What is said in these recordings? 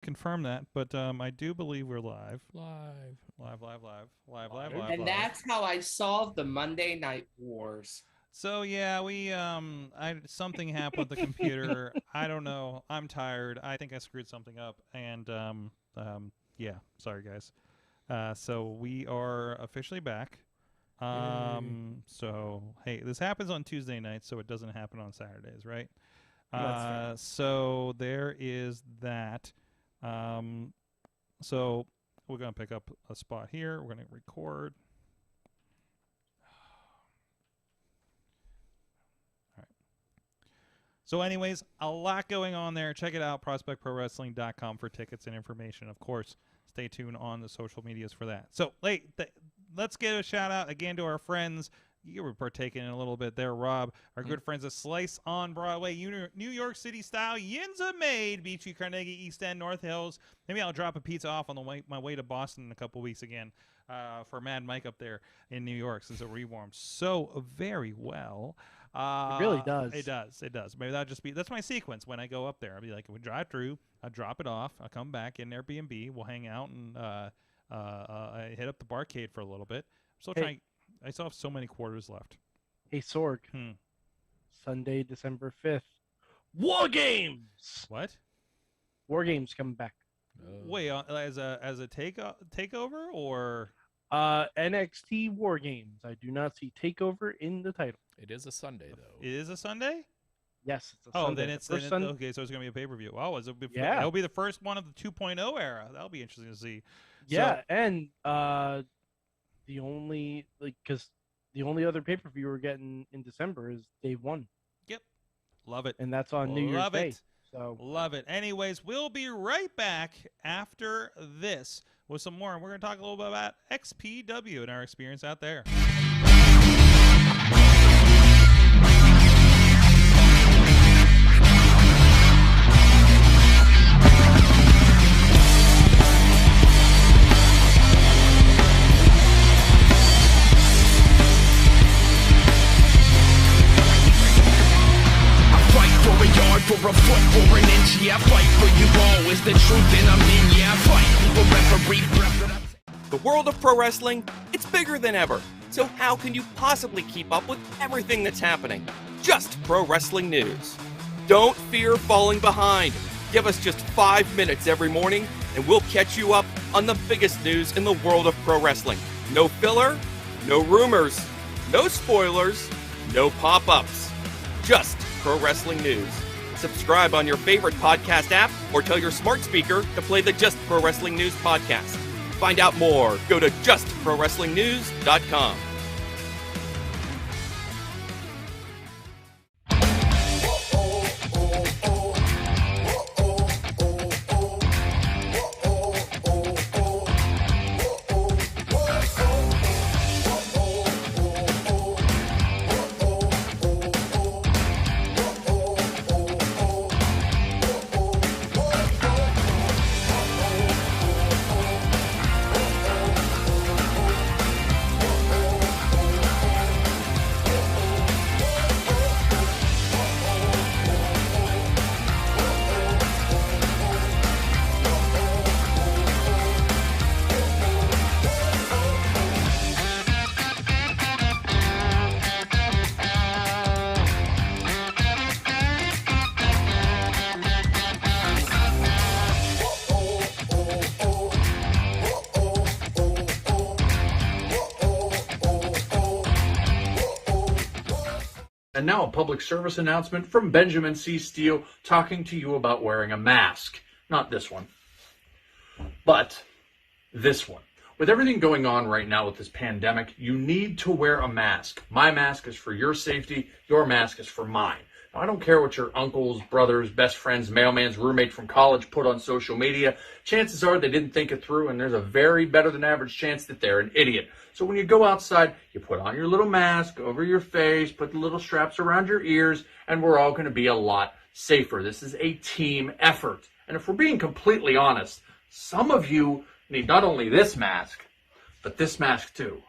confirm that, but I do believe we're live. Live. And that's how I solved the Monday Night Wars. So yeah, we something happened with the computer. I don't know. I'm tired. I think I screwed something up, and yeah, sorry guys. So we are officially back. So hey, this happens on Tuesday nights, so it doesn't happen on Saturdays, right? So there is that. So we're gonna pick up a spot here. We're gonna record. So anyways, a lot going on there. Check it out, prospectprowrestling.com for tickets and information. Of course, stay tuned on the social medias for that. So let's give a shout out again to our friends. You were partaking in a little bit there, Rob. Our good friends at Slice on Broadway, New York City style. Yinza made, Beachy, Carnegie, East End, North Hills. Maybe I'll drop a pizza off on my way to Boston in a couple weeks again for Mad Mike up there in New York, since it rewarms so very well. It really does. It does. Maybe that's my sequence when I go up there. I'll be like, we drive through, I'll drop it off, I'll come back in Airbnb, we'll hang out and I hit up the barcade for a little bit. I'm still trying. I still have so many quarters left. Hey, Sorg. Sunday, December 5th. War Games! What? War Games coming back. Wait, as a takeover or? NXT War Games. I do not see takeover in the title. It is a Sunday, though. It is a Sunday? Yes, it's a Sunday. Then it's okay. So it's gonna be a pay-per-view. Wow, it'll be the first one of the 2.0 era. That'll be interesting to see. Yeah, and the only other pay-per-view we're getting in December is Day 1. Yep, love it, and that's on New Year's Day. So love it. Anyways, we'll be right back after this with some more, and we're gonna talk a little bit about XPW and our experience out there. For a foot or an inch, yeah, fight for you all is the truth, and I'm in, yeah, fight for referee. The world of pro wrestling, it's bigger than ever. So how can you possibly keep up with everything that's happening? Just pro wrestling news. Don't fear falling behind. Give us just 5 minutes every morning, and we'll catch you up on the biggest news in the world of pro wrestling. No filler, no rumors, no spoilers, no pop-ups. Just pro wrestling news. Subscribe on your favorite podcast app or tell your smart speaker to play the Just Pro Wrestling News podcast. Find out more. Go to justprowrestlingnews.com. And now a public service announcement from Benjamin C. Steele talking to you about wearing a mask. Not this one, but this one. With everything going on right now with this pandemic, you need to wear a mask. My mask is for your safety. Your mask is for mine. Now, I don't care what your uncles, brothers, best friends, mailman's roommate from college put on social media. Chances are they didn't think it through, and there's a very better than average chance that they're an idiot. So when you go outside, you put on your little mask over your face, put the little straps around your ears, and we're all going to be a lot safer. This is a team effort. And if we're being completely honest, some of you need not only this mask, but this mask too.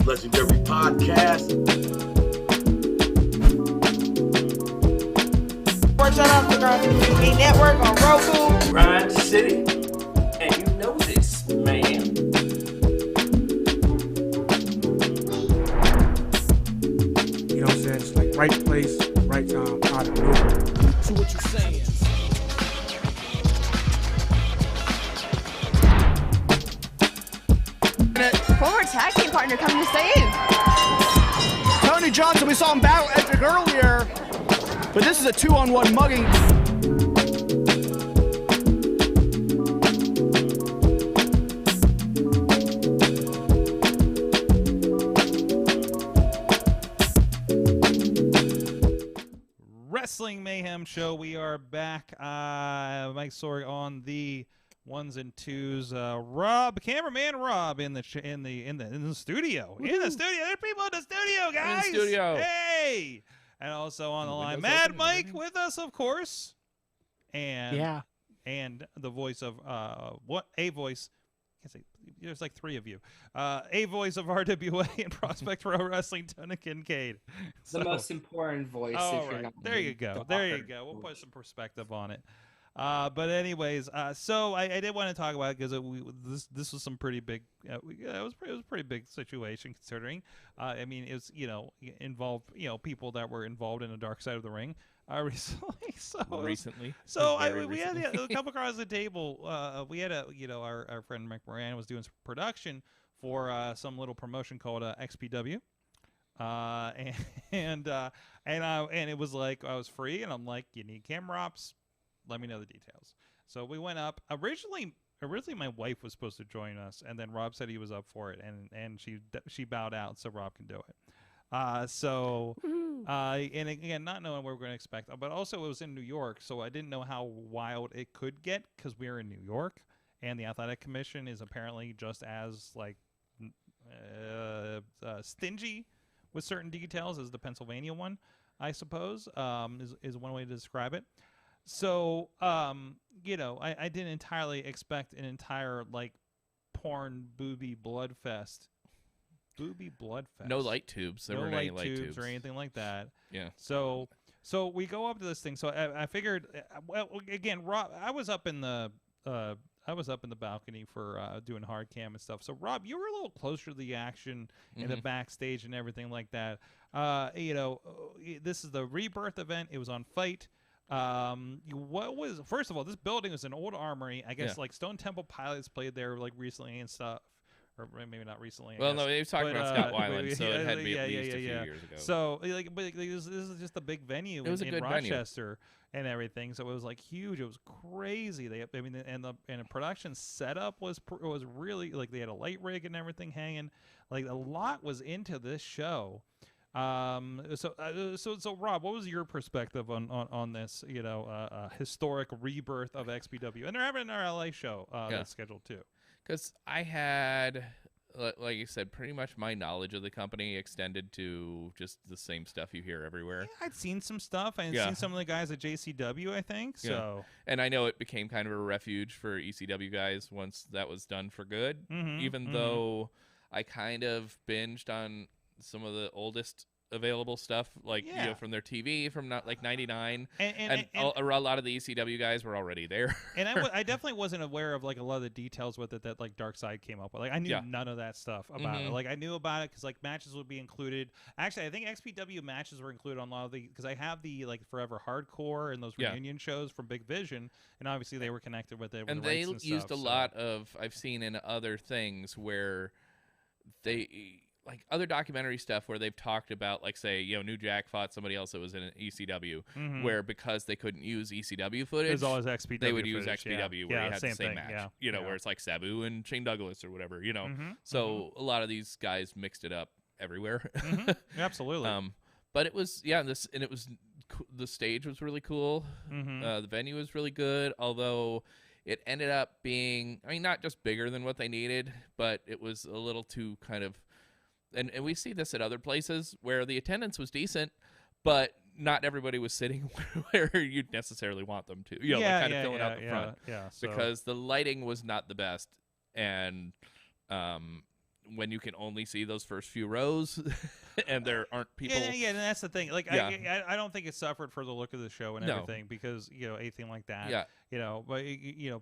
legendary podcast. Shout out to Grind TV Network on Roku. Grind City. And you know this, man. You know what I'm saying? It's like right place, right time, out of nowhere. So what you saying? Former tag team partner coming to save. Tony Johnson, we saw him battle Edric earlier, but this is a 2-on-1 mugging. Wrestling Mayhem show. We are back. Mike Sorg on the ones and twos. Rob, cameraman Rob, in the studio. In the studio. There's people in the studio, guys. In the studio. Hey. And also on the line, Mad Mike with us, of course. And the voice of a voice. I can't say, there's like three of you. A voice of RWA and Prospect Pro Wrestling, Tony Kincaid. The most important voice. If you're not there you go. There you go. We'll put some perspective on it. But anyways, so I did want to talk about it because this was some pretty big. It was a pretty big situation considering. I mean, it was involved people that were involved in the dark side of the ring recently. We had a couple across the table. We had our friend Mack was doing some production for some little promotion called XPW. And it was like I was free, and I'm like, you need camera ops. Let me know the details. So we went up. Originally my wife was supposed to join us, and then Rob said he was up for it, and she bowed out, so Rob can do it. And again, not knowing what we're going to expect, but also it was in New York, so I didn't know how wild it could get because we were in New York, and the Athletic Commission is apparently just as stingy with certain details as the Pennsylvania one, I suppose, is one way to describe it. So, I didn't entirely expect an entire, porn booby blood fest. No light tubes. There weren't any light tubes or anything like that. Yeah. So we go up to this thing. So I figured, again, Rob, I was up in the balcony for doing hard cam and stuff. So Rob, you were a little closer to the action in the backstage and everything like that. This is the Rebirth event. It was on Fight. First of all, this building was an old armory. I guess Stone Temple Pilots played there recently and stuff, or maybe not recently. No, they were talking about Scott Weiland, so it had to be at least a few years ago. So this is just a big venue in Rochester and everything. So it was huge. It was crazy. And the production setup was really they had a light rig and everything hanging. A lot was into this show. So Rob, what was your perspective on this, historic rebirth of XPW? And they're having our LA show that's scheduled too. Because I had, like you said, pretty much my knowledge of the company extended to just the same stuff you hear everywhere. Yeah, I'd seen some stuff. I had seen some of the guys at JCW, I think. So, and I know it became kind of a refuge for ECW guys once that was done for good. Even though I kind of binged on some of the oldest available stuff, from their TV from 99, and a lot of the ECW guys were already there. And I definitely wasn't aware of a lot of the details with it that Dark Side came up with. I knew none of that stuff about it. I knew about it because matches would be included. Actually, I think XPW matches were included on a lot of the, because I have the Forever Hardcore and those reunion shows from Big Vision, and obviously they were connected with it. And they used a lot of, I've seen in other things where they. Other documentary stuff where they've talked about, say, New Jack fought somebody else that was in ECW, where because they couldn't use ECW footage, it was always XPW they would use footage, XPW where you had the same match, where it's Sabu and Shane Douglas or whatever, So a lot of these guys mixed it up everywhere. Absolutely. But it was, the stage was really cool. The venue was really good, although it ended up being, not just bigger than what they needed, but it was a little too kind of, and we see this at other places where the attendance was decent, but not everybody was sitting where you'd necessarily want them to. Kind of filling out the front. So. Because the lighting was not the best, and when you can only see those first few rows and there aren't people. Yeah, and that's the thing. Like, Yeah. I don't think it suffered for the look of the show and everything because, anything like that. Yeah. But,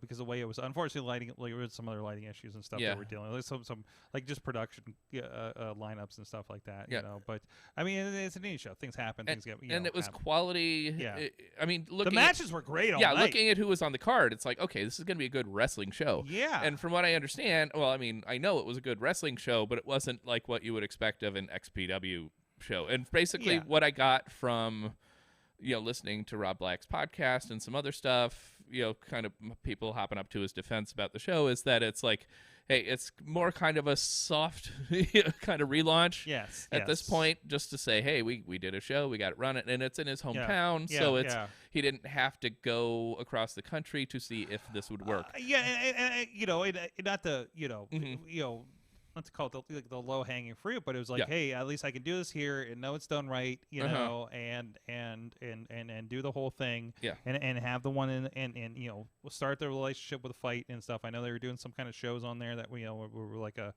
because the way it was, unfortunately, lighting, like, there was some other lighting issues and stuff that we're dealing with. Some like, just production lineups and stuff like that, But, I mean, it's an indie show. Things happen. Things get, and it was quality. Yeah. I mean, the matches were great all night. Looking at who was on the card, it's like, okay, this is going to be a good wrestling show. Yeah. And from what I understand, well, I mean, I know it was a good wrestling show, but it wasn't like what you would expect of an XPW show. And basically what I got from, listening to Rob Black's podcast and some other stuff, kind of people hopping up to his defense about the show is that it's like, hey, it's more kind of a soft kind of relaunch at this point, just to say, hey, we did a show, we got it running, and it's in his hometown, so he didn't have to go across the country to see if this would work. Not the not to call it the low hanging fruit, but it was like, hey, at least I can do this here and know it's done right, and do the whole thing, and have the one and we'll start the relationship with a fight and stuff. I know they were doing some kind of shows on there that were like a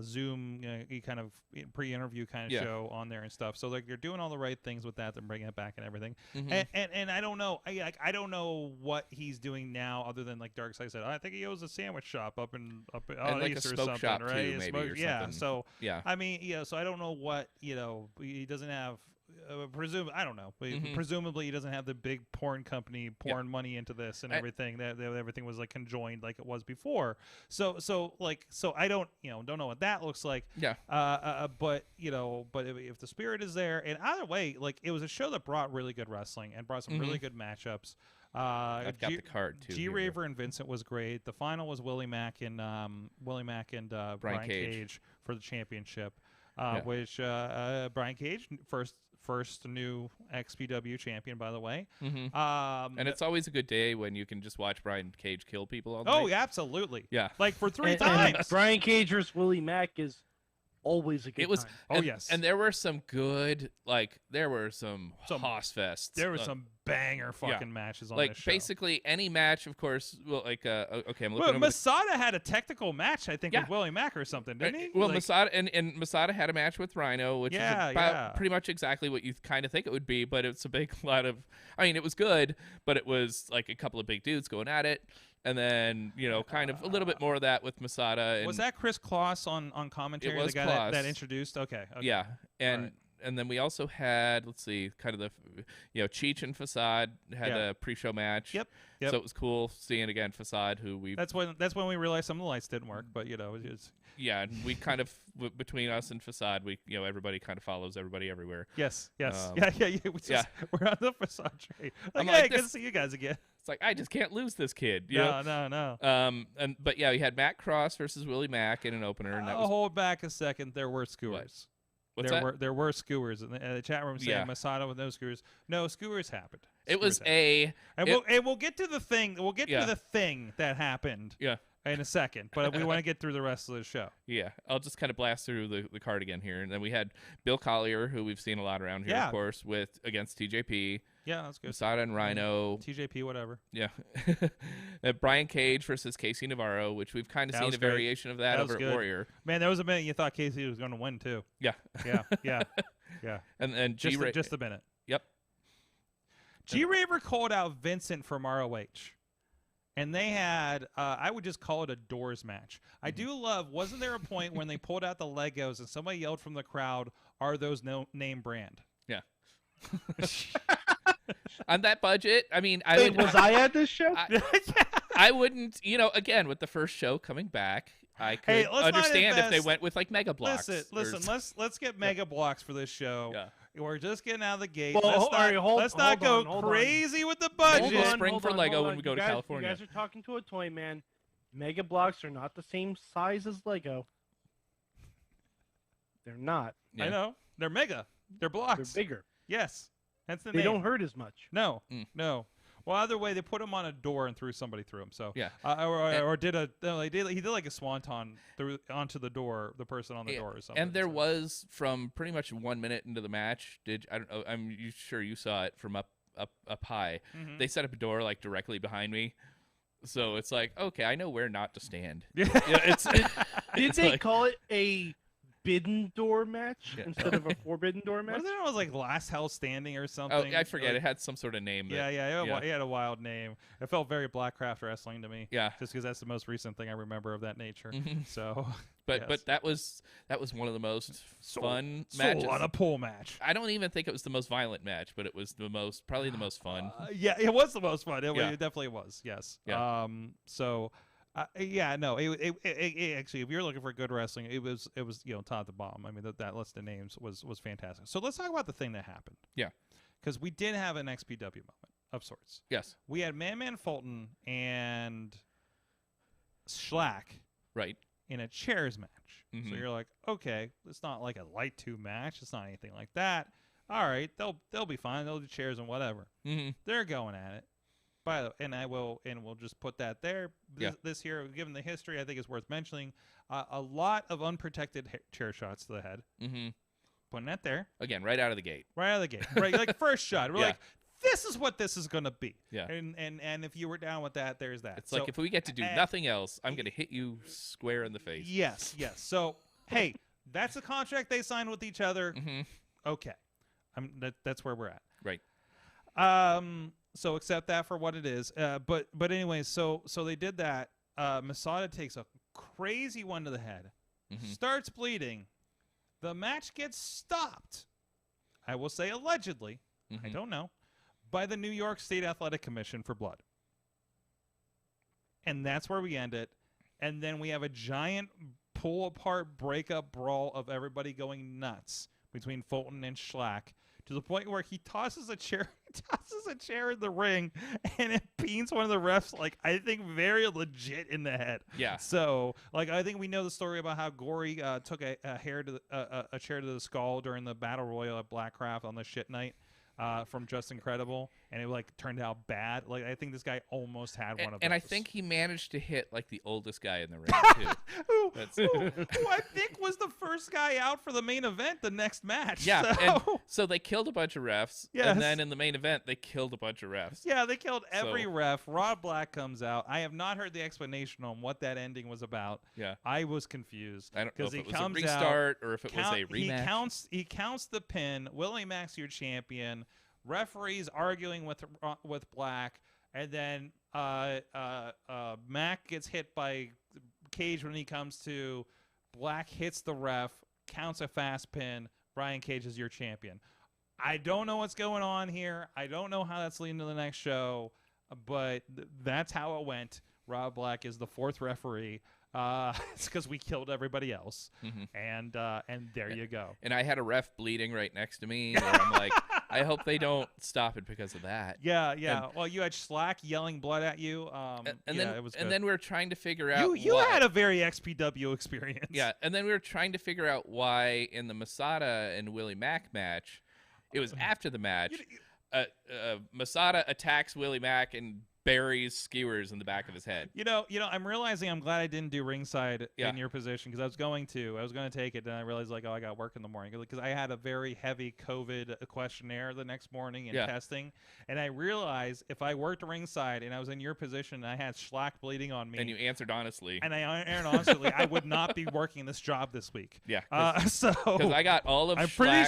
Zoom kind of pre-interview kind of show on there and stuff. So like you're doing all the right things with that, and bringing it back and everything. And I don't know, I don't know what he's doing now other than like Darkseid said. I think he owns a sandwich shop up in like East a or smoke something, shop right? too, maybe, or something. So yeah. I mean, so I don't know what he doesn't have. I don't know. Presumably, he doesn't have the big porn company pouring money into this and everything. That everything was like conjoined like it was before. So I don't don't know what that looks like. Yeah. But if the spirit is there, and either way, like it was a show that brought really good wrestling and brought some really good matchups. I've got the card too. G-Raver and Vincent was great. The final was Willie Mack and Brian Cage for the championship. Which Brian Cage first new XPW champion, by the way. And it's always a good day when you can just watch Brian Cage kill people all night. Oh, yeah, absolutely. Yeah. Like for 3 times. And Brian Cage versus Willie Mack is always a good time. Oh, yes. And there were some good, there were some Hoss fests. There were some banger fucking matches on this show. Basically any match, of course, okay, I'm looking over Masada had a technical match, I think, with Willie Mack or something, didn't he? Well, Masada and Masada had a match with Rhino, which is about pretty much exactly what you kind of think it would be, but it's a big lot of, I mean, it was good, but it was like a couple of big dudes going at it. And then, kind of a little bit more of that with Masada. And was that Chris Kloss on commentary? It was the guy Kloss. that introduced? Okay. Yeah. And then we also had, let's see, kind of the, Cheech and Facade had a pre-show match. Yep. So it was cool seeing again Facade, who we. That's when we realized some of the lights didn't work, but it's. Yeah, and we kind of between us and Facade, we everybody kind of follows everybody everywhere. Yes. We're on the Facade train. Hey, good to see you guys again. It's like I just can't lose this kid. No. But we had Matt Cross versus Willie Mack in an opener, and that was. Hold back a second. There were skewers. What's there were skewers in the chat room saying Masada with no skewers. No, skewers happened. It was and we'll get to the thing. We'll get to the thing that happened. Yeah. In a second, but we want to get through the rest of the show. Yeah, I'll just kind of blast through the card again here, and then we had Bill Collier, who we've seen a lot around here, of course, against TJP. Yeah, that's good. Masada and Rhino. TJP, whatever. Yeah. Brian Cage versus Casey Navarro, which we've kind of seen a variation of that over at Warrior. Man, there was a minute you thought Casey was going to win too. Yeah. Yeah. And just a minute. Yep. G-Raver called out Vincent from ROH. And they had, I would just call it a doors match. I do love, wasn't there a point when they pulled out the Legos and somebody yelled from the crowd, "Are those name brand?" Yeah. On that budget, I mean, was I at this show? I wouldn't, again, with the first show coming back, I could understand if they went with like Mega Blocks. Listen, let's get Mega Blocks for this show. Yeah. We're just getting out of the gate. Well, let's not go crazy with the budget. Spring for Lego when we go to California. You guys are talking to a toy man. Mega Blocks are not the same size as Lego. They're not. Yeah. I know. They're mega. They're blocks. They're bigger. Yes. That's the name. They don't hurt as much. No. Well, either way, they put him on a door and threw somebody through him. So yeah, he did like a swanton through onto the door, the person on the door or something. And there was from pretty much 1 minute into the match. I don't know. I'm sure you saw it from up high. Mm-hmm. They set up a door like directly behind me. So it's like, okay, I know where not to stand. Yeah, it's Did they call it a Forbidden Door match instead of a Forbidden Door match? Wasn't it was like Last Hell Standing or something? Oh, I forget. It had some sort of name. It had a wild name. It felt very Blackcraft Wrestling to me. Yeah. Just because that's the most recent thing I remember of that nature. So, but that was one of the most fun matches. On a pole match. I don't even think it was the most violent match, but it was probably the most fun. Yeah, it was the most fun. It definitely was. Yes. Yeah. It actually, if you're looking for good wrestling, it was top to bottom. I mean, that list of names was fantastic. So let's talk about the thing that happened. Yeah, because we did have an XPW moment of sorts. Yes, we had Man Fulton and Schlack right in a chairs match. So you're like, okay, it's not like a light 2 match. It's not anything like that. All right, they'll be fine. They'll do chairs and whatever. They're going at it. We'll just put that there. This year, given the history, I think it's worth mentioning. A lot of unprotected chair shots to the head. Putting that there again, right out of the gate. Right, like first shot. We're like, this is what this is gonna be. Yeah. And if you were down with that, there's that. It's like if we get to do nothing else, I'm gonna hit you square in the face. Yes. So hey, that's a contract they signed with each other. Okay, that's where we're at. Right. So accept that for what it is. But anyways, so they did that. Masada takes a crazy one to the head, starts bleeding. The match gets stopped. I will say allegedly, I don't know, by the New York State Athletic Commission for blood. And that's where we end it. And then we have a giant pull apart, breakup brawl of everybody going nuts between Fulton and Schlack, to the point where he tosses a chair in the ring, and it beans one of the refs, like, I think very legit in the head. Yeah. So, like, I think we know the story about how Gory took a chair to the skull during the Battle Royal at Blackcraft on the shit night from Just Incredible, and it, like, turned out bad. Like, I think this guy almost had one of those. And I think he managed to hit, like, the oldest guy in the ring, too. who I think was the first guy out for the main event the next match. Yeah, so they killed a bunch of refs, Yes. and then in the main event, they killed a bunch of refs. Yeah, they killed every ref. Rod Black comes out. I have not heard the explanation on what that ending was about. Yeah. I was confused. I don't know if he it was a comes restart out, or if it was a rematch. He counts the pin. Willie Mack's your champion. Referees arguing with Black, and then Mack gets hit by Cage when he comes to. Black hits the ref, counts a fast pin. Brian Cage is your champion. I don't know what's going on here. I don't know how that's leading to the next show, but that's how it went. Rob Black is the 4th referee. It's because we killed everybody else, and there you go. And I had a ref bleeding right next to me, and I'm like, I hope they don't stop it because of that. Yeah. Well, you had Schlack yelling blood at you. It was good. And then we were trying to figure out you had a very XPW experience. Yeah, and then we were trying to figure out why in the Masada and Willie Mack match, it was after the match, Masada attacks Willie Mack and buries skewers in the back of his head. You know, I'm realizing I'm glad I didn't do ringside in your position, because I was going to take it, and I realized, like, I got work in the morning, because I had a very heavy COVID questionnaire the next morning and testing, and I realized if I worked ringside and I was in your position and I had Schlack bleeding on me, and you answered honestly, I would not be working this job this week. Yeah. Because I got all of. I'm pretty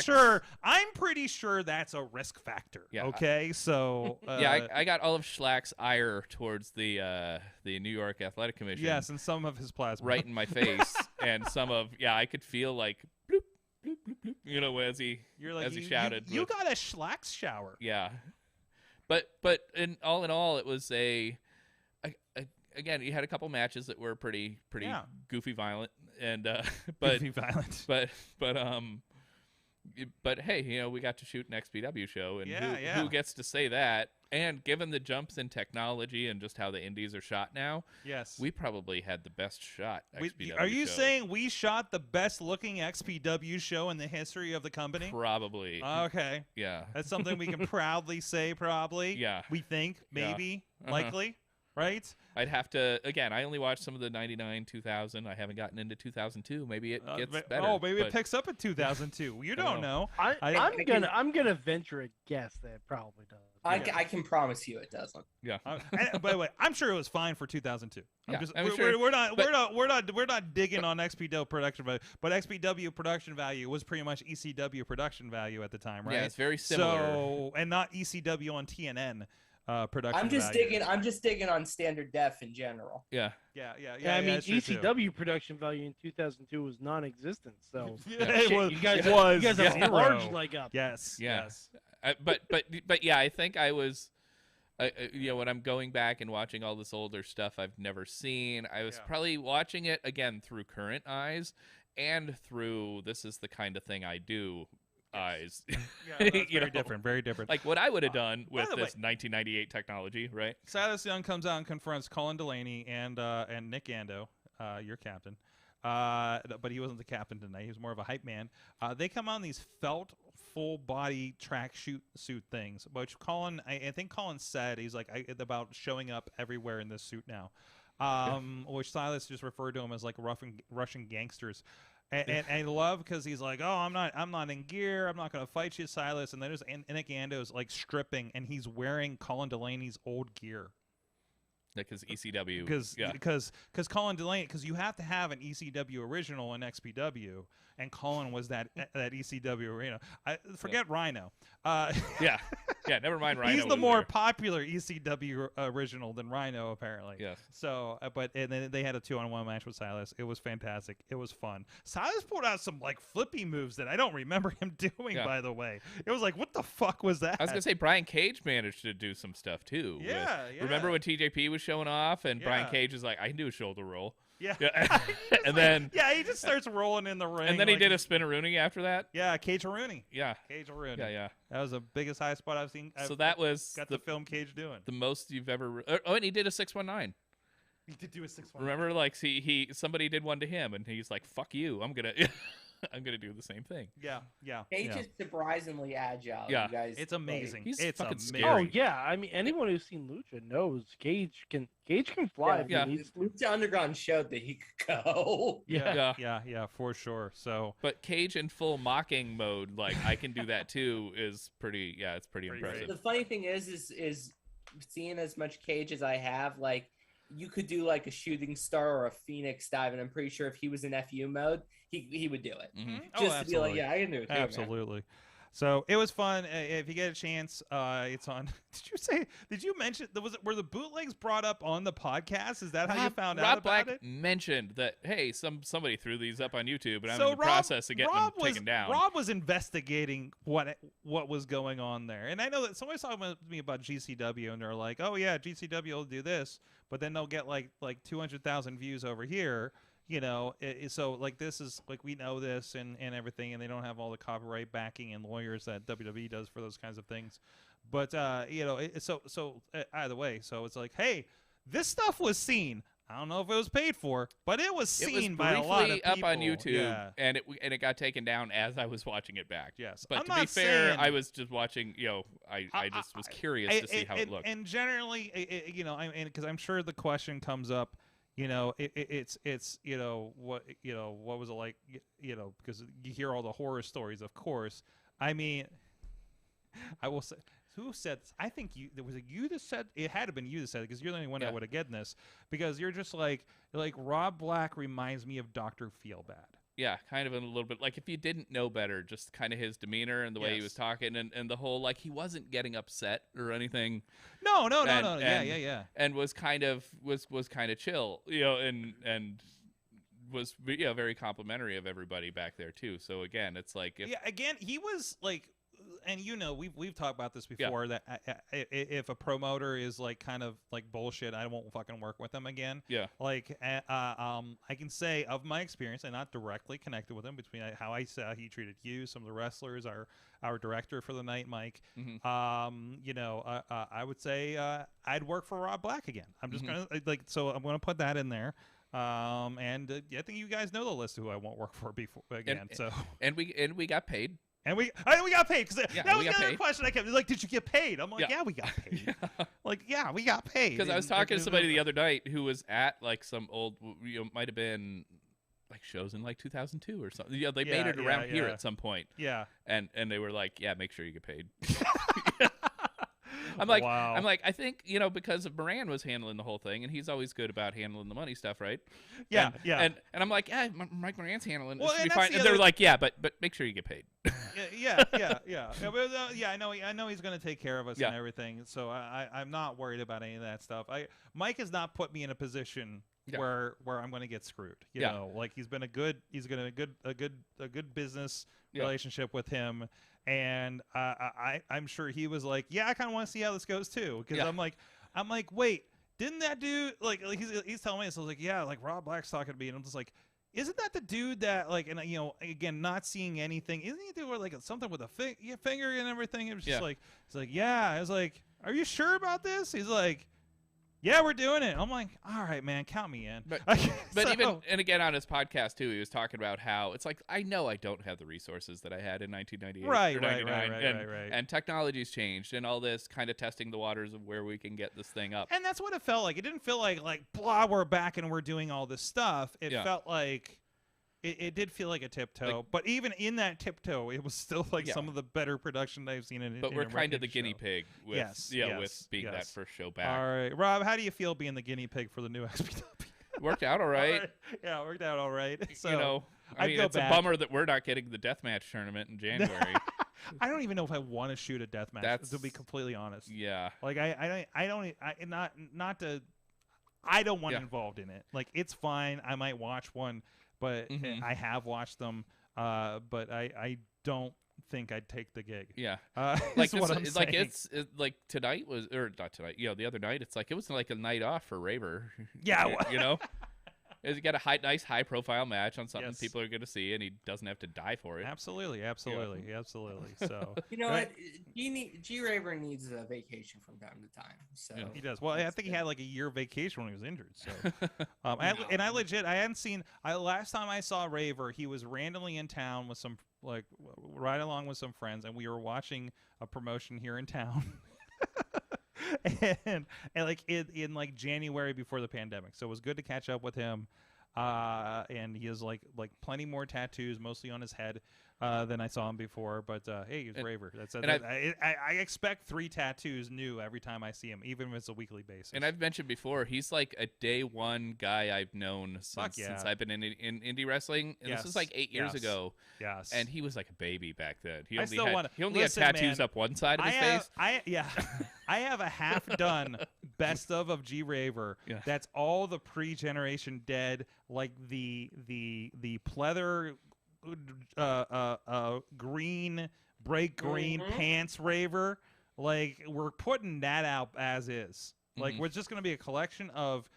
sure that's a risk factor. Yeah. Okay. So. I got all of Schlack's ire towards the New York Athletic Commission. Yes, and some of his plasma right in my face, and some of I could feel like bloop, bloop, bloop, bloop, as he shouted. You got a Schlack's shower. Yeah, but in all, it was again, you had a couple matches that were pretty goofy violent, and goofy violent. But hey, we got to shoot an XPW show, and who gets to say that? And given the jumps in technology and just how the indies are shot now, yes, we probably had the best shot XPW Are you show. saying we shot the best looking XPW show in the history of the company? Probably. Okay. Yeah. That's something we can proudly say, probably. Yeah. We think, maybe, likely, right? I'd have to, again, I only watched some of the 99, 2000. I haven't gotten into 2002. Maybe it gets better. Oh, maybe it picks up in 2002. You don't know. I'm gonna venture a guess that it probably does. I can promise you it doesn't. Yeah. By the way, I'm sure it was fine for 2002. Sure. We're not digging on XPW production value, but XPW production value was pretty much ECW production value at the time, right? Yeah, it's very similar. So, and not ECW on TNN production. I'm just digging on standard def in general. Yeah. Yeah. I mean, ECW production value in 2002 was non-existent. So it was. You guys have a large leg up. Yes. But yeah, I think I was. When I'm going back and watching all this older stuff I've never seen, I was probably watching it again through current eyes and through this is the kind of thing I do eyes. Very different. Very different. Like what I would have done with this 1998 technology, right? Silas Young comes out and confronts Colin Delaney and Nick Ando, your captain. But he wasn't the captain tonight. He was more of a hype man. They come on these felt full body track suit things, which Colin, I think Colin said he's like about showing up everywhere in this suit now, which Silas just referred to him as like Russian gangsters. And I love because he's like, oh, I'm not in gear. I'm not gonna fight you, Silas. And then there's Nick Ando's like stripping, and he's wearing Colin Delaney's old gear. Because ECW. Because Colin Delaney, because you have to have an ECW original in XPW, and Colin was that ECW. Forget Rhino. Never mind Rhino. He's the more popular ECW original than Rhino, apparently. Yes. So, and then they had a 2-on-1 match with Silas. It was fantastic. It was fun. Silas pulled out some like flippy moves that I don't remember him doing. By the way, it was like, what the fuck was that? I was gonna say Brian Cage managed to do some stuff too. Yeah. Remember when TJP was showing off and Brian Cage is like, I can do a shoulder roll. Yeah. And then he just starts rolling in the ring. And then he did a spin-a-rooney after that. Yeah, Cage-a-rooney. Yeah. Cage-a-rooney. Yeah. That was the biggest high spot I've seen. So that was the film Cage doing. The most you've ever. Oh, and he did a 619. He did do a 619. Remember, like somebody did one to him, and he's like, "Fuck you, I'm gonna do the same thing." Yeah. Cage is surprisingly agile. Yeah, you guys, it's amazing. It's fucking amazing. scary. Oh yeah, I mean anyone who's seen Lucha knows Cage can fly. Yeah. Lucha Underground showed that he could go. Yeah, for sure. So, but Cage in full mocking mode, like I can do that too, is pretty. Yeah, it's pretty impressive. The funny thing is seeing as much Cage as I have, like. You could do like a shooting star or a Phoenix dive, and I'm pretty sure if he was in FU mode, he would do it. Mm-hmm. Just to be like, I can do it too, absolutely. Man. So it was fun. If you get a chance, it's on. Did you mention were the bootlegs brought up on the podcast? Is that how you found out about it? Rob Black mentioned that hey, somebody threw these up on YouTube, and I'm in the process of getting them taken down. Rob was investigating what was going on there, and I know that somebody talking to me about GCW, and they're like, oh yeah, GCW will do this, but then they'll get like 200,000 views over here. So like this is like we know this and everything, and they don't have all the copyright backing and lawyers that WWE does for those kinds of things. But either way, so it's like, hey, this stuff was seen. I don't know if it was paid for, but it was seen by a lot of people. Up on YouTube, and it got taken down as I was watching it back. Yes, but to be fair, I was just watching. I just was curious to see how it looked. And generally, because I'm sure the question comes up. It's what was it like? Because you hear all the horror stories, of course. I mean, I will say, who said this? I think was it you that said it had to have been you that said it because you're the only one that would have gotten this because you're just like Rob Black reminds me of Dr. Feelbad. Yeah, kind of a little bit. Like if you didn't know better, just kind of his demeanor and the way he was talking and the whole like he wasn't getting upset or anything. No. Yeah. And was kind of chill, and was very complimentary of everybody back there too. So again, it's like again he was like. And we've talked about this before that if a promoter is like kind of like bullshit, I won't fucking work with them again. Yeah. Like I can say of my experience, and not directly connected with him, between how I saw he treated you, some of the wrestlers, our director for the night, Mike. Mm-hmm. I would say I'd work for Rob Black again. I'm just gonna I'm gonna put that in there. And I think you guys know the list of who I won't work for again. And we got paid. And we got paid because that was the other question I kept like, did you get paid? I'm like, yeah we got paid. We got paid. Because I was talking to somebody the other night who was at like some old, might have been like shows in like 2002 or something. Yeah, they made it around here at some point. Yeah, and they were like, yeah, make sure you get paid. I'm like, Wow. I think because of Moran was handling the whole thing, and he's always good about handling the money stuff, right? Yeah, and I'm like, yeah, Mike Moran's handling. Well, It should and be that's fine. the And they're other- like, yeah, but make sure you get paid. Yeah. But, I know he's going to take care of us Yeah. and everything. So I'm not worried about any of that stuff. Mike has not put me in a position where I'm going to get screwed. You know, like he's been a good business relationship with him, and I'm sure he was like, yeah, I kind of want to see how this goes too, because I'm like, wait, didn't that dude like he's telling me, so I was like, yeah, like Rob Black's talking to me, and I'm just like, isn't that the dude that like, and again, not seeing anything, isn't he doing like something with a finger and everything? It was just like, it's like, yeah, I was like, are you sure about this? He's like, yeah, we're doing it. I'm like, all right, man, count me in. But even, and again, on his podcast too, he was talking about how it's like, I know I don't have the resources that I had in 1998 or 99, right. and technology's changed, and all this kind of testing the waters of where we can get this thing up. And that's what it felt like. It didn't feel like blah, we're back and we're doing all this stuff. It felt like it did feel like a tiptoe. But even in that tiptoe, it was still like some of the better production I've seen in. But we're kind of the show. Guinea pig with with being that first show back. All right, Rob, how do you feel being the guinea pig for the new XPW? Worked out all right. Yeah, it worked out all right. So I mean, it's a bummer that we're not getting the deathmatch tournament in January. I don't even know if I want to shoot a deathmatch. To be completely honest. Yeah. Like I don't want involved in it. Like it's fine. I might watch one, but I have watched them. But I don't think I'd take the gig. Yeah. Like what I'm saying. It's like tonight was, or not tonight. The other night. It's like it was like a night off for Raver. Yeah. You got a nice high profile match on something people are going to see, and he doesn't have to die for it. Absolutely. So you know what? G Raver needs a vacation from time to time. So he does. Well, I think he had like a year vacation when he was injured. So, I hadn't seen. Last time I saw Raver, he was randomly in town with some right along with some friends, and we were watching a promotion here in town. and like in like January before the pandemic, so it was good to catch up with him. And he has like plenty more tattoos, mostly on his head, than I saw him before. But hey, he's Raver. I expect 3 tattoos new every time I see him, even if it's a weekly basis. And I've mentioned before, he's like a day one guy I've known since I've been in indie wrestling. And this was like 8 years ago. Yes. And he was like a baby back then. He only had tattoos up one side of his face. I have a half done best of G Raver. Yeah. That's all the pre-Generation Dead, like the pleather green pants Raver. Like we're putting that out as is. Like we're just gonna be a collection of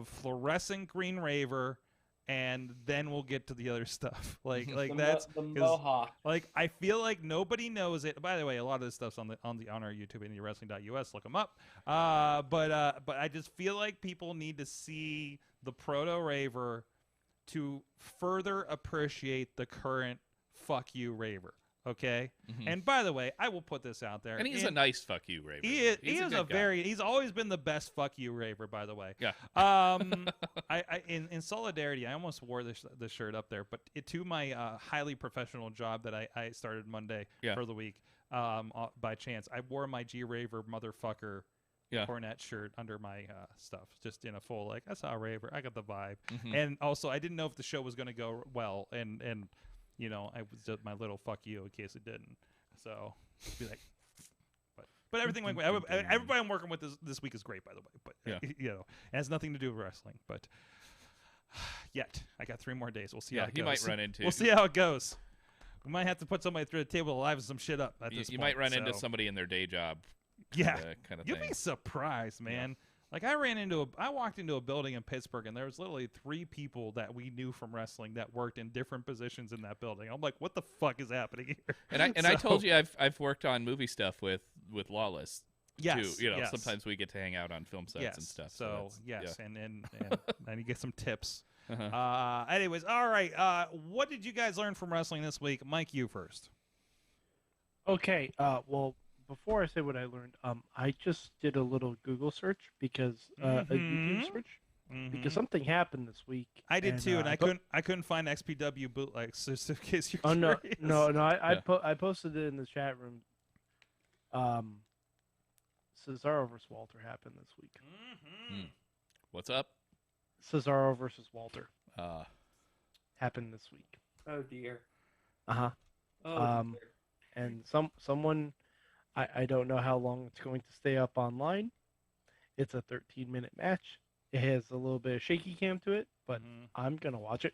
fluorescent green Raver. And then we'll get to the other stuff. Like that's the mohawk. Like I feel like nobody knows it. By the way, a lot of this stuff's on our YouTube, IndyWrestling.us. Look them up. But I just feel like people need to see the proto Raver to further appreciate the current fuck you Raver. Okay. And by the way, I will put this out there. And he's a nice fuck you Raver. He's always been the best fuck you Raver, by the way. Yeah. In solidarity, I almost wore the shirt up there, but to my highly professional job that I started Monday for the week, by chance, I wore my G Raver motherfucker Cornet shirt under my stuff, just in a full like I saw a Raver, I got the vibe, and also I didn't know if the show was going to go well, and I was just my little fuck you in case it didn't. So be like, but everything went. Everybody I'm working with this week is great, by the way. But it has nothing to do with wrestling. But yet I got 3 more days. We'll see how it goes. You might run into. We'll see how it goes. We might have to put somebody through the table to liven some shit up at this point. You might run into somebody in their day job. Yeah, kind of you'll be surprised, man. Like I walked into a building in Pittsburgh, and there was literally 3 people that we knew from wrestling that worked in different positions in that building. I'm like, what the fuck is happening here? And I told you I've worked on movie stuff with Lawless. Yes, too. Sometimes we get to hang out on film sets and stuff. So and you get some tips. Anyways, all right. What did you guys learn from wrestling this week? Mike, you first. Okay. Well, before I say what I learned, I just did a little Google search because a YouTube search because something happened this week. I did too, and I couldn't find XPW bootlegs. Just in case you're curious. No. I posted it in the chat room. Cesaro versus Walter happened this week. What's up? Cesaro versus Walter happened this week. Oh dear. Uh-huh. Oh dear. And someone, I don't know how long it's going to stay up online. It's a 13-minute match. It has a little bit of shaky cam to it, but I'm gonna watch it.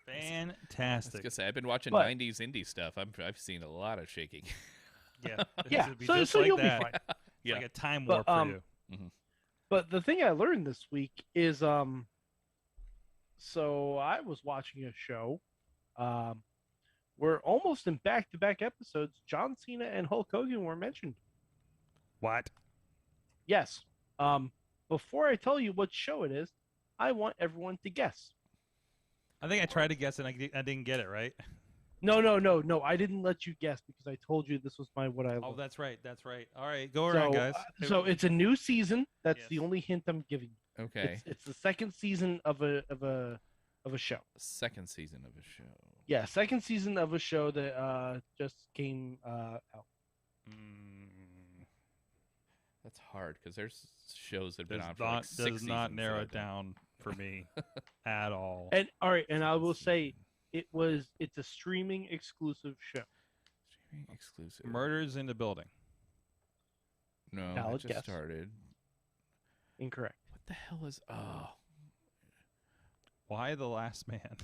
Fantastic. I was gonna say I've been watching But- 90s indie stuff. I've seen a lot of shaking. Yeah. Yeah, It'd be so just you'll like be that. fine. It's Yeah. like a time But, warp for you. But the thing I learned this week is, so I was watching a show, where almost in back-to-back episodes, John Cena and Hulk Hogan were mentioned. What? Yes. Before I tell you what show it is, I want everyone to guess. I think I tried to guess and I didn't get it right. No. I didn't let you guess because I told you this was what I Oh, learned. that's right. That's right. All right, go around, guys. So it's a new season. That's the only hint I'm giving you. Okay. It's the second season of a show. Second season of a show. Yeah, second season of a show that just came out. That's hard because there's shows that have been Does on for not like 6 does not seasons, narrow so I it down for me at all. And all right, and I will say it's a streaming exclusive show. Streaming exclusive. Murders in the Building. No, Valid it just guess. started. Incorrect. What the hell is? Oh, Why the Last Man?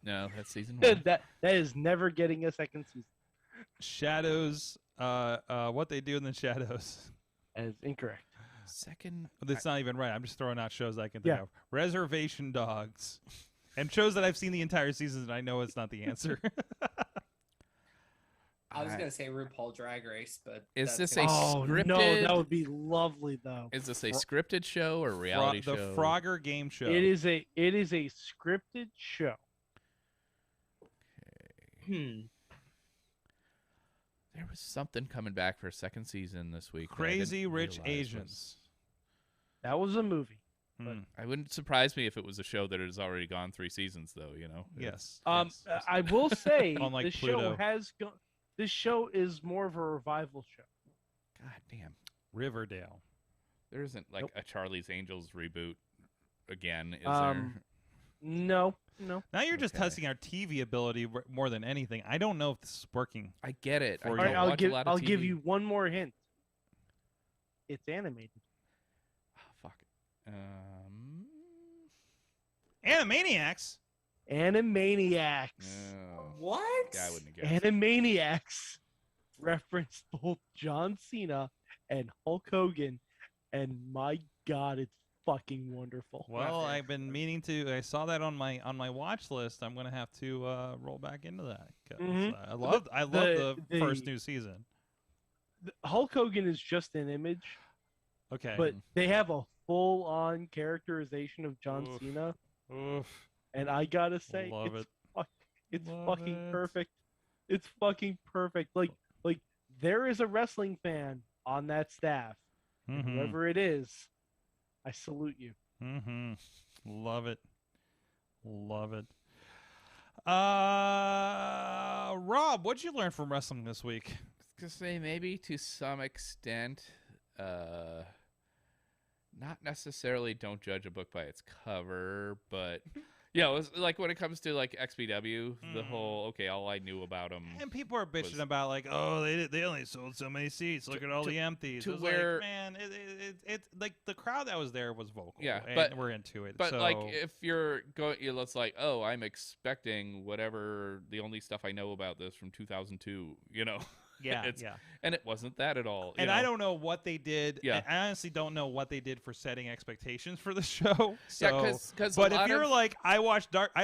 no, that's season 1. that is never getting a second season. Shadows. What they do in the shadows. As incorrect. Second. That's not even right. I'm just throwing out shows I can think Yeah. of. Reservation Dogs. And shows that I've seen the entire season and I know it's not the answer. I was gonna say RuPaul Drag Race, but Is that's this a scripted? No, that would be lovely though. Is this a scripted show or reality the show? Frogger Game Show. It is a scripted show. There was something coming back for a second season this week. that I Crazy didn't Rich realize Asians. That was a movie. I wouldn't surprise me if it was a show that has already gone 3 seasons, though. You know. Yes. I will say Unlike this Pluto. show has gone. This show is more of a revival show. God damn. Riverdale. There isn't like Nope. a Charlie's Angels reboot again, is there? No. Now you're just Okay. testing our TV ability more than anything. I don't know if this is working. I get it. I For don't you. All right, watch a lot of I'll give TV. you one more hint. It's animated. Oh, fuck. Animaniacs. Animaniacs. No. What? Yeah, I wouldn't have guessed. Animaniacs referenced both John Cena and Hulk Hogan, and my God, it's fucking wonderful. Well, I've been meaning to. I saw that on my watch list. I'm gonna have to roll back into that. 'Cause, I love the first new season. Hulk Hogan is just an image, Okay. but they have a full-on characterization of John Oof. Cena, Oof. and I gotta say, Love it's it. it's Love fucking it. perfect. It's fucking perfect. Like there is a wrestling fan on that staff. And Mhm. whoever it is, I salute you. Love it. Love it. Rob, what'd you learn from wrestling this week? I was gonna say maybe to some extent, not necessarily don't judge a book by its cover, but yeah, it was like when it comes to like XPW, the whole all I knew about them. And people are bitching about like, oh, they only sold so many seats. Look at all the empties. to It was where- like, man, it's like the crowd that was there was vocal. Yeah, and but we're into it. But so, like, if you're going, it's like, oh, I'm expecting whatever the only stuff I know about this from 2002. You know. yeah, It's- yeah. And it wasn't that at all. And I don't know what they did. Yeah. I honestly don't know what they did for setting expectations for the show. So, Yeah, 'cause a but if lot you're of- like, I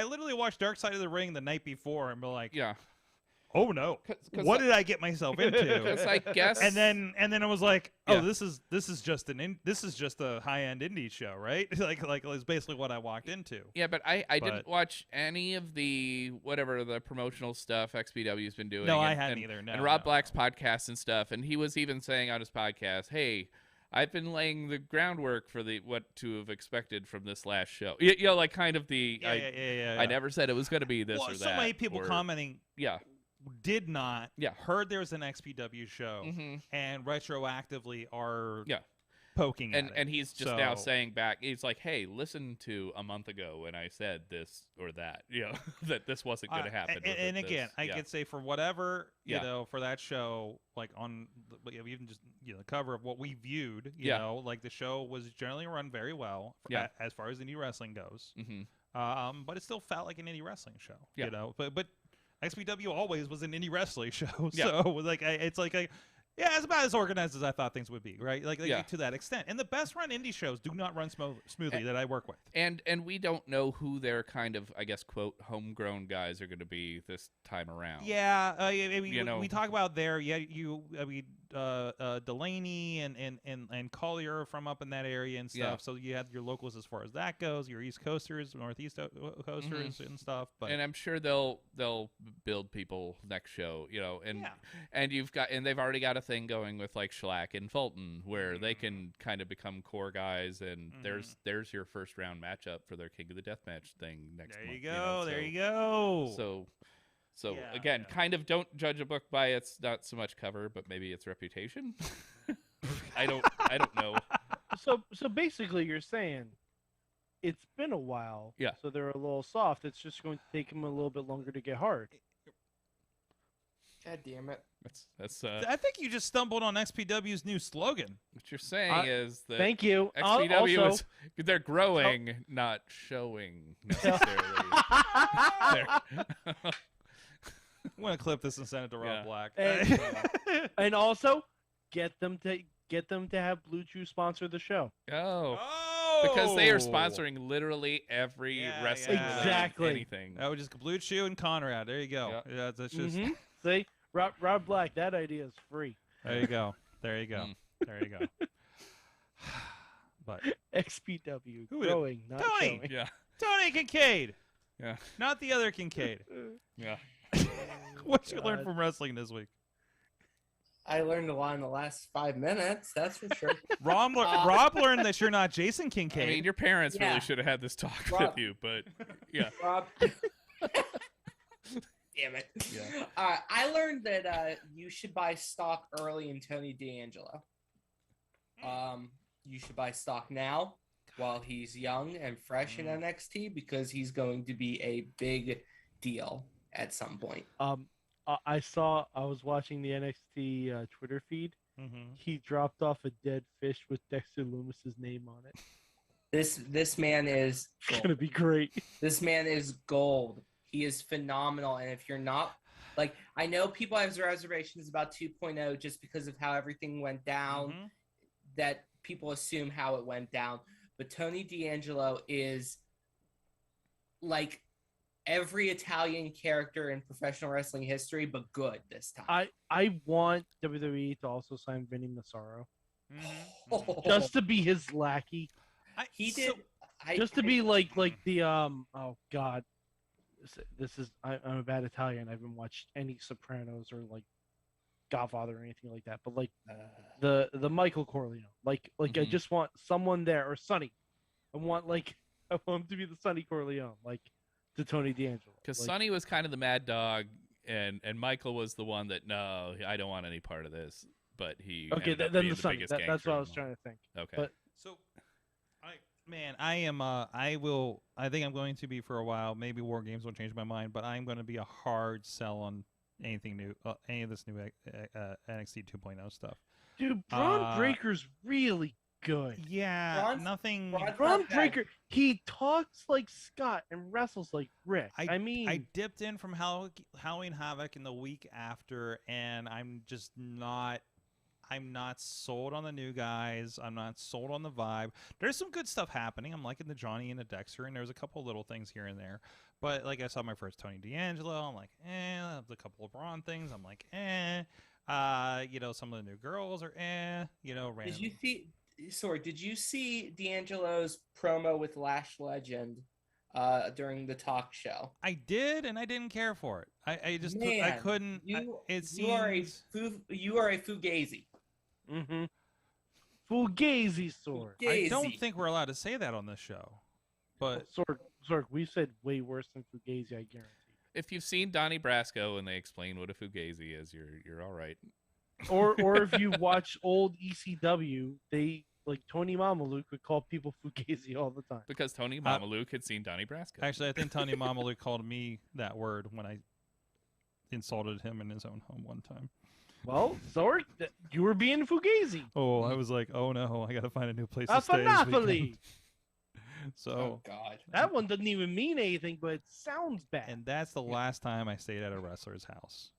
literally watched Dark Side of the Ring the night before and be like, Yeah. oh no, 'Cause what did I get myself into? 'Cause I guess. and then it was like, oh, Yeah. this is just a high end indie show, right? like it's basically what I walked into. Yeah, but I didn't watch any of the whatever the promotional stuff XPW's been doing. No, I and- hadn't and- either, no, and Rob no, Black's podcast and stuff, and he was even saying on his podcast, "Hey, I've been laying the groundwork for what to have expected from this last show." You know, like kind of the Yeah. I never said it was going to be this Well, or that. so many people or- commenting. Yeah. did not, Yeah. heard there was an XPW show, and retroactively are poking and at it. and he's just now So- saying back, he's like, hey, listen to a month ago when I said this or that, that this wasn't going to happen. And again, I could could say for whatever, Yeah. for that show, like on even just the cover of what we viewed, you Yeah. know, like the show was generally run very well as far as indie wrestling goes. But it still felt like an indie wrestling show, Yeah. you know. But XPW always was an indie wrestling show, Yeah. so like it's like it's about as organized as I thought things would be, right? Like Yeah. to that extent. And the best run indie shows do not run smoothly that I work with. And we don't know who their kind of, I guess, quote, homegrown guys are going to be this time around. Yeah, we talk about there. Yeah, Delaney and Collier from up in that area and stuff. Yeah. So you have your locals as far as that goes. Your East Coasters, Northeast Coasters, and stuff. But And I'm sure they'll build people next show, and they've already got a thing going with like Schlack and Fulton where they can kind of become core guys, and there's your first round matchup for their King of the Deathmatch thing next month. There you go. So again, kind of don't judge a book by its not so much cover, but maybe its reputation. I don't know. So basically, you're saying it's been a while. Yeah. So they're a little soft. It's just going to take them a little bit longer to get hard. God damn it. That's. I think you just stumbled on XPW's new slogan. What you're saying is that thank you. XPW Also, they're growing, not showing necessarily. I'm gonna clip this and send it to Rob Black. And also get them to have Blue Chew sponsor the show. Oh. Because they are sponsoring literally every wrestling exactly anything. Oh, just Blue Chew and Conrad. There you go. Yeah, that's just. See, Rob Black, that idea is free. There you go. There you go. There you go. But XPW who would growing, not Tony. showing. Yeah. Tony Kincaid. Yeah. Not the other Kincaid. Yeah. What you learned from wrestling this week? I learned a lot in the last 5 minutes, that's for sure. Rob learned that you're not Jason Kincaid. I mean, your parents Yeah. really should have had this talk Rob- with you, but yeah. Rob. Damn it. Yeah. I learned that you should buy stock early in Tony D'Angelo. You should buy stock now while he's young and fresh in NXT because he's going to be a big deal at some point. I was watching the NXT Twitter feed. He dropped off a dead fish with Dexter Loomis's name on it. This man is It's gonna be great. This man is gold. He is phenomenal. And if you're not, like, I know people have reservations about 2.0 just because of how everything went down, that people assume how it went down. But Tony D'Angelo is like every Italian character in professional wrestling history, but good this time. I want WWE to also sign Vinnie Massaro. Just to be his lackey. Just to be like the oh god. This is I'm a bad Italian. I haven't watched any Sopranos or like Godfather or anything like that. But like the Michael Corleone. Like I just want someone there, or Sonny. I want him to be the Sonny Corleone, like to Tony D'Angelo. Because Sonny was kind of the mad dog, and Michael was the one that, no, I don't want any part of this. But he okay, ended up then being the Sonny. biggest That's gangster what I in was the trying to think. Okay. But So, I am. I think I'm going to be for a while. Maybe War Games will change my mind, but I'm going to be a hard sell on anything new, any of this new NXT 2.0 stuff. dude, Braun Breaker's really good. Yeah, nothing. Braun Breaker, he talks like Scott and wrestles like Rick. I mean, I dipped in from Halloween Havoc in the week after, and I'm just not. I'm not sold on the new guys. I'm not sold on the vibe. There's some good stuff happening. I'm liking the Johnny and the Dexter, and there's a couple little things here and there. But like I saw my first Tony D'Angelo, I'm like, a couple of Braun things, I'm like, some of the new girls are random. Did you see? Sorry, did you see D'Angelo's promo with Lash Legend during the talk show? I did, and I didn't care for it. I just Man, I couldn't. You are a fugazi. Mm-hmm. Fugazi Sorg. I don't think we're allowed to say that on this show. But Sorg, we said way worse than Fugazi, I guarantee. If you've seen Donnie Brasco and they explain what a fugazi is, you're all right. Or if you watch old ECW, they like Tony Mamaluke would call people fugazi all the time. Because Tony Mamaluke had seen Donnie Brasco. Actually, I think Tony Mamaluke called me that word when I insulted him in his own home one time. Well, Sorg, you were being fugazi. Oh, I was like, oh no, I got to find a new place A to stay. Monopoly. So, Oh God, that one doesn't even mean anything, but it sounds bad. And that's the last time I stayed at a wrestler's house.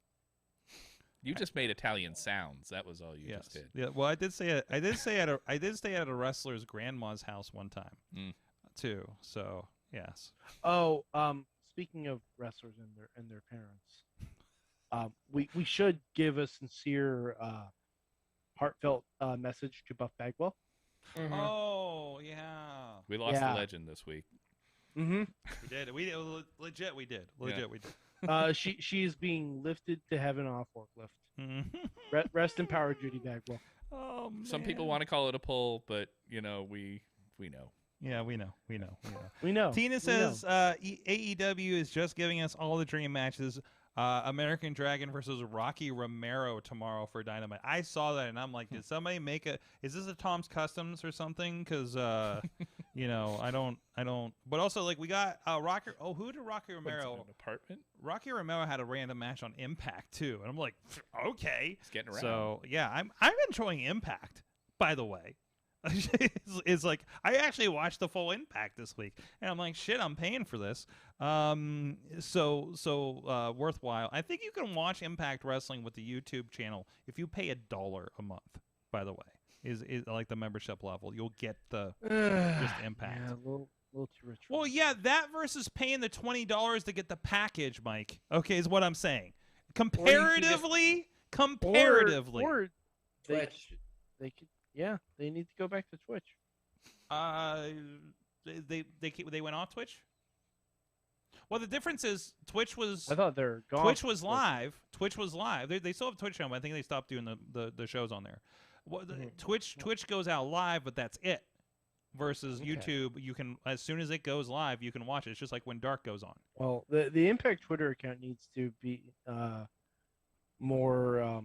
You just made Italian sounds. That was all you just did. Yeah. Well, I did say I did stay at a wrestler's grandma's house one time, too. So yes. Oh, speaking of wrestlers and their parents, we should give a sincere, heartfelt message to Buff Bagwell. Mm-hmm. Oh yeah. We lost the legend this week. Mm-hmm. We did. We legit. We did. Legit. We did. She is being lifted to heaven on a forklift. Rest in power, Judy Bagwell. Oh, man. Some people want to call it a pull, but we know. Yeah, we know. We know. Tina says AEW is just giving us all the dream matches. American Dragon versus Rocky Romero tomorrow for Dynamite. I saw that and I'm like, did somebody make is this a Tom's Customs or something? Because I don't. But also, like, we got Rocky. Oh, who did Rocky Romero? An apartment. Rocky Romero had a random match on Impact too, and I'm like, okay, he's getting around. So yeah, I'm enjoying Impact. By the way. It's like I actually watched the full Impact this week, and I'm like, shit, I'm paying for this. So worthwhile. I think you can watch Impact Wrestling with the YouTube channel if you pay $1 a month. By the way, is like the membership level, you'll get the just Impact. Yeah, a little too rich. Well, yeah, that versus paying the $20 to get the package, Mike. Okay, is what I'm saying. Comparatively, or Twitch. They could. Yeah, they need to go back to Twitch. They went off Twitch. Well, the difference is Twitch was. I thought they're gone. Twitch was live. Twitch was live. They still have Twitch channel, but I think they stopped doing the shows on there. Well, Twitch goes out live, but that's it. Versus YouTube, you can, as soon as it goes live, you can watch it. It's just like when Dark goes on. Well, the Impact Twitter account needs to be more.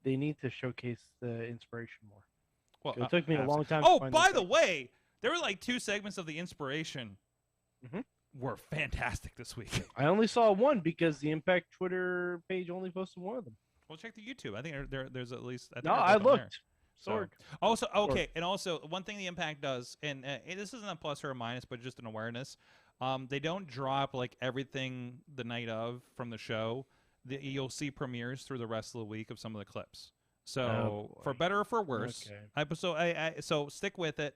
They need to showcase the inspiration more. Well, it took me a long time. Oh, to find by the way, there were like 2 segments of the inspiration Mm-hmm. were fantastic this week. I only saw one because the Impact Twitter page only posted one of them. Well, check the YouTube. I think there's at least. I looked. Sorg. Also, okay, and also one thing the Impact does, and this isn't a plus or a minus, but just an awareness. They don't drop like everything the night of from the show. You'll see premieres through the rest of the week of some of the clips. So for better or for worse, so stick with it.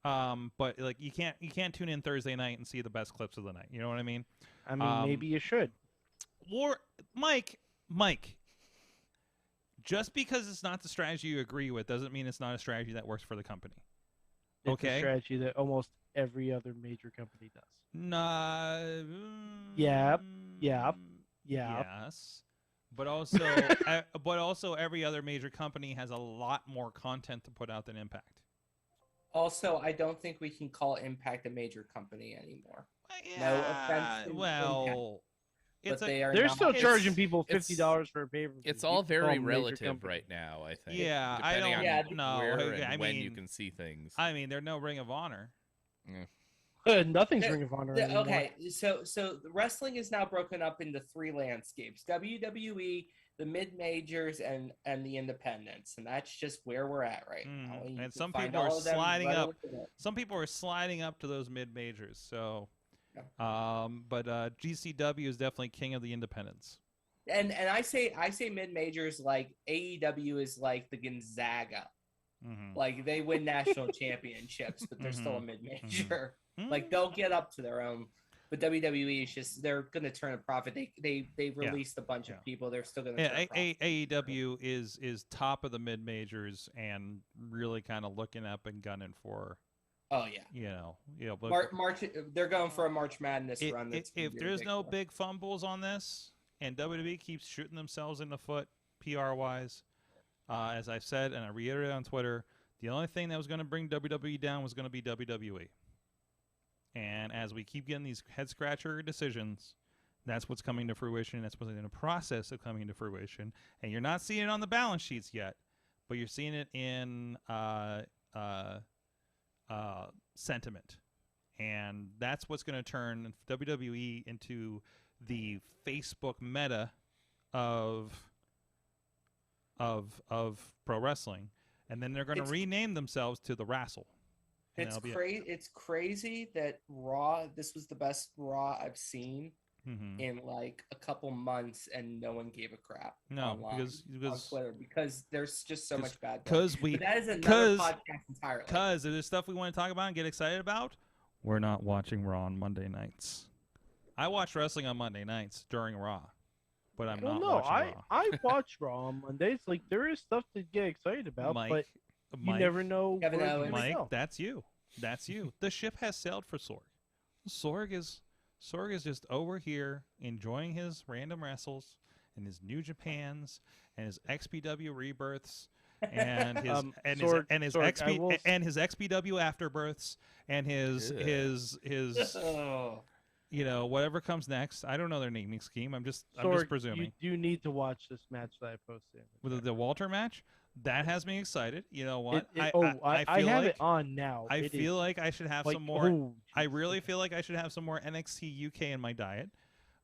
But like you can't tune in Thursday night and see the best clips of the night. You know what I mean? I mean, maybe you should. Or Mike, just because it's not the strategy you agree with doesn't mean it's not a strategy that works for the company. It's a strategy that almost every other major company does. Nah. Yep. Yes. But also, every other major company has a lot more content to put out than Impact. Also, I don't think we can call Impact a major company anymore. No offense. They're still charging people $50 for a pay-per-view. It's all very relative right now, I think. Yeah, depending I don't know. Where and when you can see things. I mean, they're no Ring of Honor. Nothing's Ring of Honor anymore. Okay, so the wrestling is now broken up into 3 landscapes: WWE, the mid-majors, and the independents, and that's just where we're at right now. And some people are sliding up. Some people are sliding up to those mid-majors. So, but GCW is definitely king of the independents. And I say mid-majors like AEW is like the Gonzaga. Mm-hmm. Like they win national championships, but they're still a mid-major. Like they'll get up to their own, but WWE is just they're going to turn a profit. They released a bunch of people. They're still going to. Yeah, AEW is top of the mid majors and really kind of looking up and gunning for. Oh yeah. But March. They're going for a March Madness run. If there's no big fumbles on this, and WWE keeps shooting themselves in the foot PR wise, as I've said and I reiterated on Twitter, the only thing that was going to bring WWE down was going to be WWE. And as we keep getting these head-scratcher decisions, That's what's coming to fruition. That's what's in the process of coming to fruition. And you're not seeing it on the balance sheets yet, but you're seeing it in sentiment. And that's what's going to turn WWE into the Facebook meta of pro wrestling. And then they're going to rename themselves to the Wrassle. It's crazy that Raw, this was the best Raw I've seen in like a couple months, and no one gave a crap. No, online, on Twitter, because there's just so much bad. But that is another podcast entirely. Because there's stuff we want to talk about and get excited about. We're not watching Raw on Monday nights. I watch wrestling on Monday nights during Raw, but I'm not watching Raw. I watch Raw on Mondays. Like, there is stuff to get excited about, but you never know. Mike, that's you. That's you. The ship has sailed for Sorg. Sorg is just over here enjoying his random wrestles and his New Japans and his XPW Rebirths and his his XPW Afterbirths and his you know, whatever comes next. I don't know their naming scheme. I'm just presuming. You need to watch this match that I posted. With the Walter match, that has me excited. You know what? I have it on now. I feel like I should have some more. I really feel like I should have some more NXT UK in my diet.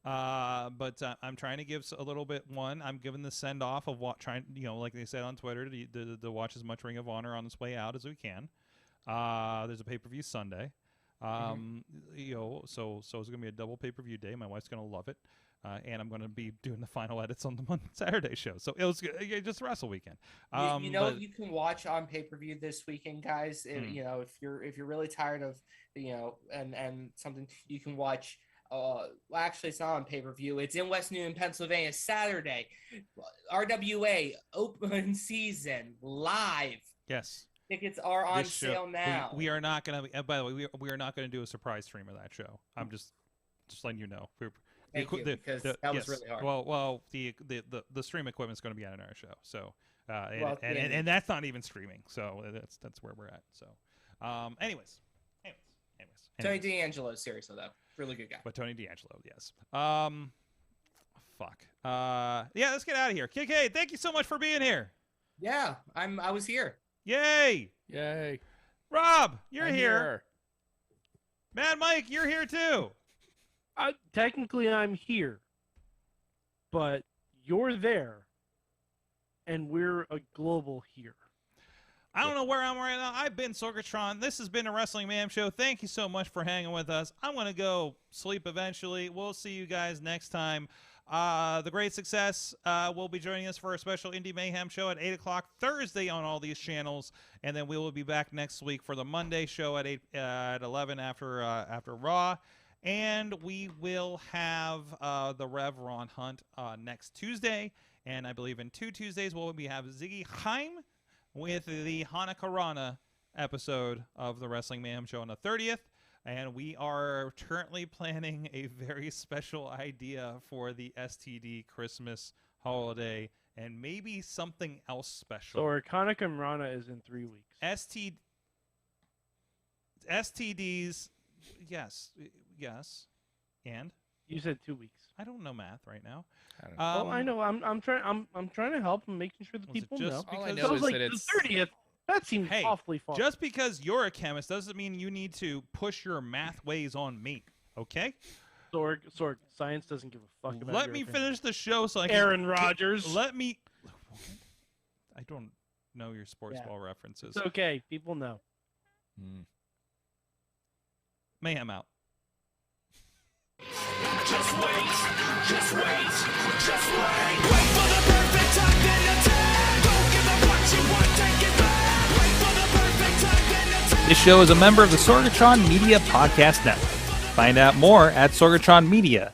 But I'm trying to give a little bit. I'm giving the send off of like they said on Twitter, to watch as much Ring of Honor on its way out as we can. There's a pay-per-view Sunday. You know, so it's gonna be a double pay-per-view day. My wife's gonna love it, and I'm gonna be doing the final edits on the Saturday show. So it was just Wrestle Weekend. You can watch on pay-per-view this weekend, guys. You know, if you're really tired of and something, you can watch. Actually, it's not on pay-per-view. It's in West Newton, Pennsylvania, Saturday. RWA open season live. Yes. Tickets are on sale now. We are not going to. By the way, we are not going to do a surprise stream of that show. I'm just letting you know. Because that was really hard. Well, the stream equipment is going to be on our show. So, and that's not even streaming. So that's where we're at. So, anyways. Tony D'Angelo, seriously though, really good guy. But Tony D'Angelo, yes. Fuck. Yeah, let's get out of here. Kincaid, thank you so much for being here. Yeah, I was here. Yay! Rob, you're here. Mad Mike, you're here too. Technically, I'm here, but you're there, and we're a global here. I don't know where I'm right now. I've been Sorgatron. This has been a Wrestling Mayhem show. Thank you so much for hanging with us. I'm going to go sleep eventually. We'll see you guys next time. The Great Success will be joining us for a special Indie Mayhem show at 8 o'clock Thursday on all these channels. And then we will be back next week for the Monday show at 11 after Raw. And we will have the Rev Ron Hunt next Tuesday. And I believe in 2 Tuesdays we'll have Ziggy Haim with the Hanakarana episode of the Wrestling Mayhem show on the 30th. And we are currently planning a very special idea for the STD Christmas holiday and maybe something else special. So our Hanakarana is in 3 weeks. STDs, yes. And? You said 2 weeks. I don't know math right now. I know. I'm trying to help and making sure that people know. All I know is that it's the 30th. That seems awfully far. Just because you're a chemist doesn't mean you need to push your math ways on me. Okay? Sorg, science doesn't give a fuck about Let me finish the show so I can... Aaron Rodgers. Let me... I don't know your sports ball references. It's okay. People know. Mayhem out. Just wait. Wait for the perfect time, then attack. Don't give up what you want, take it back. Wait for the perfect time, then attack. This show is a member of the Sorgatron Media Podcast Network. Find out more at sorgatronmedia.com.